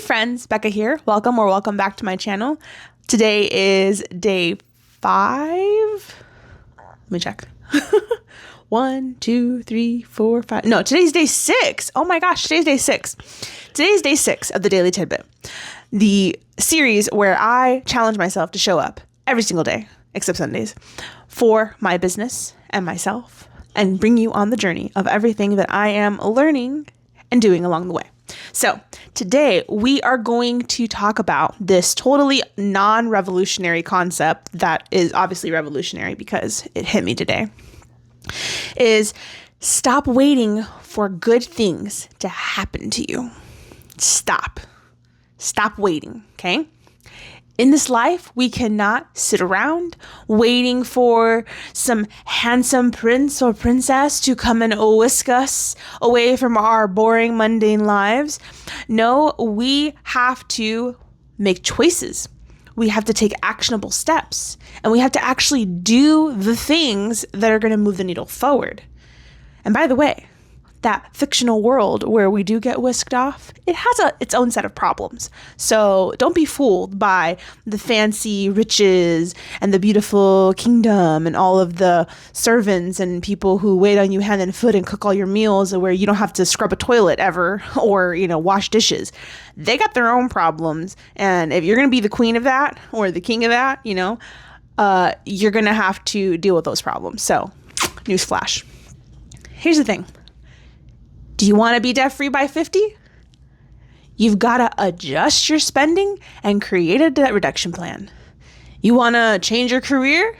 friends, Becca here. Welcome back to my channel. Today is day 5. Let me check. 1, 2, 3, 4, 5. No, today's day 6. Oh my gosh, today's day 6. Today's day 6 of the Daily Tidbit, the series where I challenge myself to show up every single day, except Sundays, for my business and myself, and bring you on the journey of everything that I am learning and doing along the way. So today we are going to talk about this totally non-revolutionary concept that is obviously revolutionary because it hit me today, is stop waiting for good things to happen to you. Stop waiting, okay? In this life, we cannot sit around waiting for some handsome prince or princess to come and whisk us away from our boring, mundane lives. No, we have to make choices. We have to take actionable steps, and we have to actually do the things that are going to move the needle forward. And by the way, that fictional world where we do get whisked off, it has its own set of problems. So don't be fooled by the fancy riches and the beautiful kingdom and all of the servants and people who wait on you hand and foot and cook all your meals, where you don't have to scrub a toilet ever or, wash dishes. They got their own problems. And if you're going to be the queen of that or the king of that, you're going to have to deal with those problems. So newsflash. Here's the thing. Do you want to be debt-free by 50? You've got to adjust your spending and create a debt reduction plan. You want to change your career?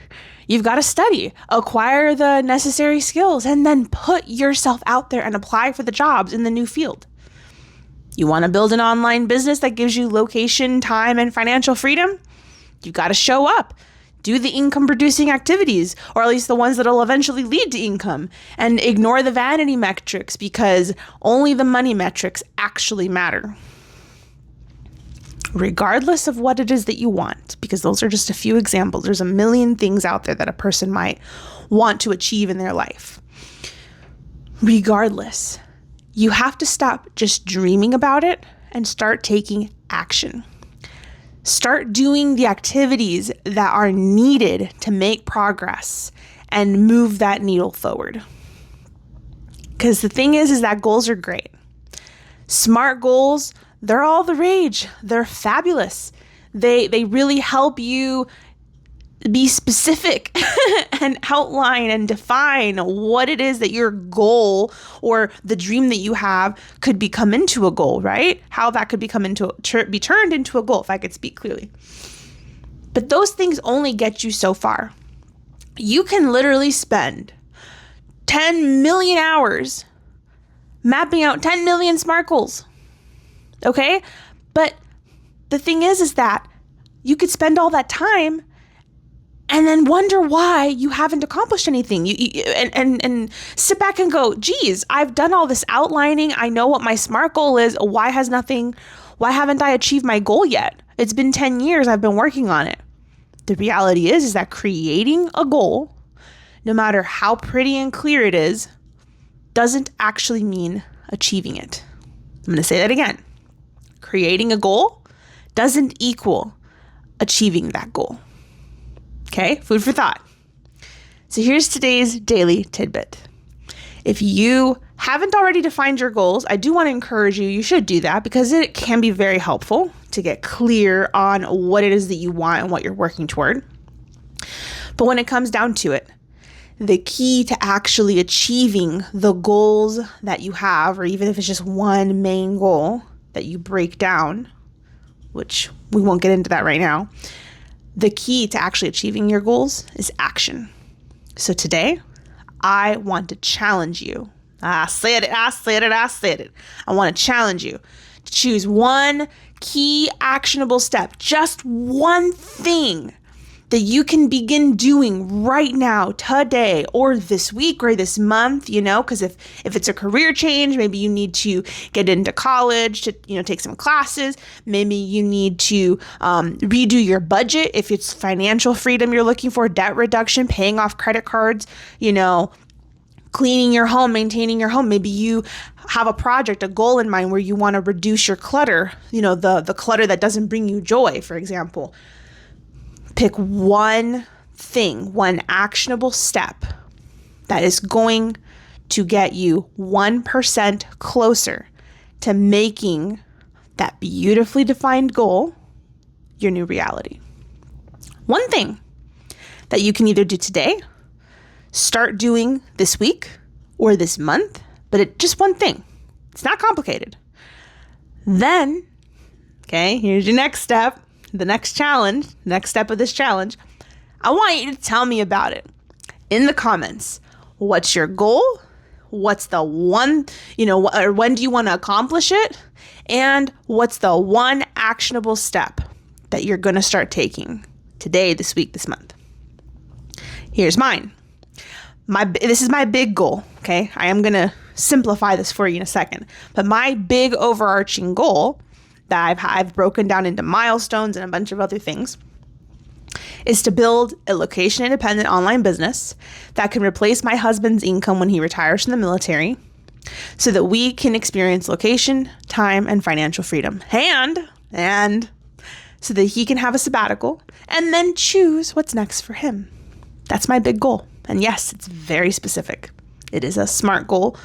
You've got to study, acquire the necessary skills, and then put yourself out there and apply for the jobs in the new field. You want to build an online business that gives you location, time, and financial freedom? You've got to show up. Do the income-producing activities, or at least the ones that will eventually lead to income, and ignore the vanity metrics because only the money metrics actually matter. Regardless of what it is that you want, because those are just a few examples. There's a million things out there that a person might want to achieve in their life. Regardless, you have to stop just dreaming about it and start taking action. Start doing the activities that are needed to make progress and move that needle forward. Because the thing is that goals are great. Smart goals, they're all the rage. They're fabulous. They really help you be specific and outline and define what it is that your goal or the dream that you have could become into a goal, right? How that could be turned into a goal, if I could speak clearly. But those things only get you so far. You can literally spend 10 million hours mapping out 10 million SMART goals. Okay? But the thing is that you could spend all that time and then wonder why you haven't accomplished anything. And sit back and go, geez, I've done all this outlining. I know what my SMART goal is. Why haven't I achieved my goal yet? It's been 10 years I've been working on it. The reality is that creating a goal, no matter how pretty and clear it is, doesn't actually mean achieving it. I'm going to say that again. Creating a goal doesn't equal achieving that goal. Okay, food for thought. So here's today's daily tidbit. If you haven't already defined your goals, I do want to encourage you should do that because it can be very helpful to get clear on what it is that you want and what you're working toward. But when it comes down to it, the key to actually achieving the goals that you have, or even if it's just one main goal that you break down, which we won't get into that right now, the key to actually achieving your goals is action. So today, I want to challenge you. I said it. I want to challenge you to choose one key actionable step, just one thing that you can begin doing right now, today, or this week, or this month, because if it's a career change, maybe you need to get into college to, take some classes. Maybe you need to redo your budget. If it's financial freedom you're looking for, debt reduction, paying off credit cards, cleaning your home, maintaining your home. Maybe you have a project, a goal in mind where you want to reduce your clutter, the clutter that doesn't bring you joy, for example. Pick one thing, one actionable step that is going to get you 1% closer to making that beautifully defined goal your new reality. One thing that you can either do today, start doing this week or this month, but just one thing. It's not complicated. Then, here's your next step, the next challenge, next step of this challenge. I want you to tell me about it in the comments. What's your goal? What's the one, or when do you want to accomplish it? And what's the one actionable step that you're going to start taking today, this week, this month? Here's mine. This is my big goal, okay? I am going to simplify this for you in a second. But my big overarching goal that I've broken down into milestones and a bunch of other things is to build a location-independent online business that can replace my husband's income when he retires from the military so that we can experience location, time, and financial freedom. And so that he can have a sabbatical and then choose what's next for him. That's my big goal. And yes, it's very specific. It is a SMART goal.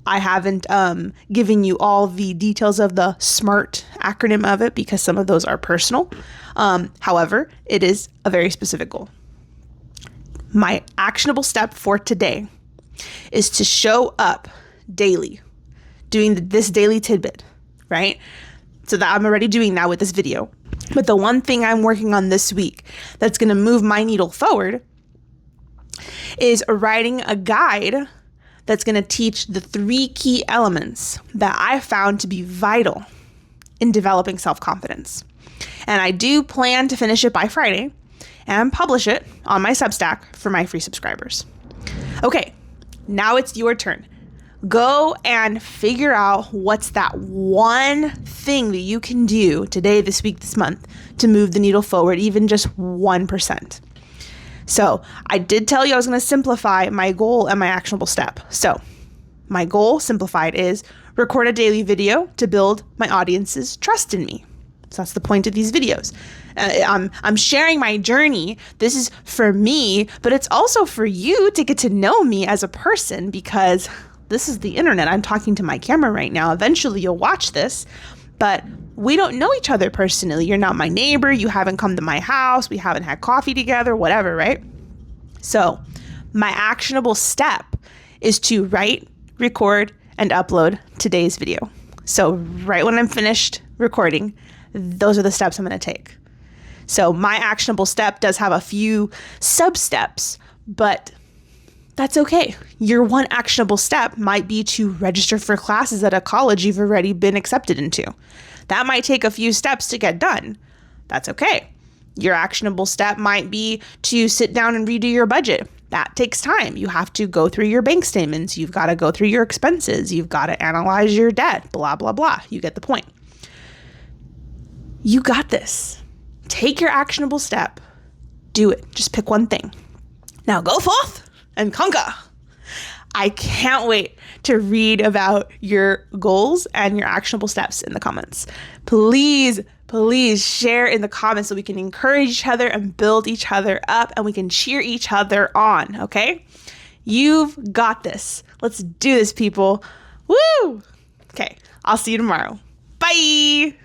I haven't given you all the details of the SMART acronym of it because some of those are personal. However, it is a very specific goal. My actionable step for today is to show up daily, doing this daily tidbit, right? So that I'm already doing that with this video. But the one thing I'm working on this week that's going to move my needle forward is writing a guide that's going to teach the 3 key elements that I found to be vital in developing self-confidence. And I do plan to finish it by Friday and publish it on my Substack for my free subscribers. Okay, now it's your turn. Go and figure out what's that one thing that you can do today, this week, this month to move the needle forward, even just 1%. So I did tell you I was going to simplify my goal and my actionable step. So my goal simplified is record a daily video to build my audience's trust in me. So that's the point of these videos. I'm sharing my journey. This is for me, but it's also for you to get to know me as a person because this is the internet. I'm talking to my camera right now. Eventually you'll watch this, but we don't know each other personally. You're not my neighbor. You haven't come to my house. We haven't had coffee together, whatever, right? So my actionable step is to write, record, and upload today's video. So right when I'm finished recording, those are the steps I'm going to take. So my actionable step does have a few sub-steps, but that's okay. Your one actionable step might be to register for classes at a college you've already been accepted into. That might take a few steps to get done. That's okay. Your actionable step might be to sit down and redo your budget. That takes time. You have to go through your bank statements. You've got to go through your expenses. You've got to analyze your debt, blah, blah, blah. You get the point. You got this. Take your actionable step. Do it. Just pick one thing. Now go forth and conquer. I can't wait to read about your goals and your actionable steps in the comments. Please share in the comments so we can encourage each other and build each other up and we can cheer each other on, okay? You've got this. Let's do this, people. Woo! Okay, I'll see you tomorrow. Bye!